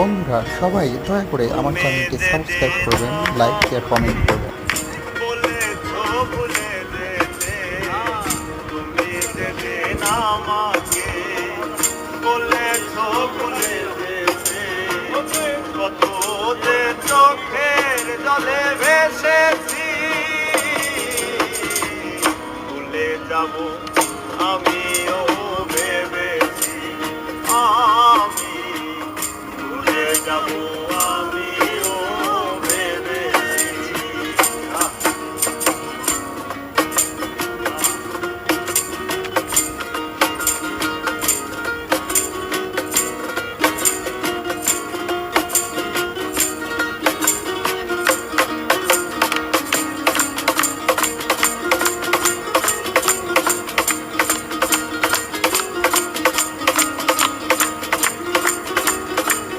বন্ধুরা সবাই দয়া করে আমার চ্যানেলটি সাবস্ক্রাইব করবেন, লাইক শেয়ার কমেন্ট করবেন। চোখের জলে ভেসেছি, ভুলে যাব আমিও ভেবেছি, আমি ভুলে যাব।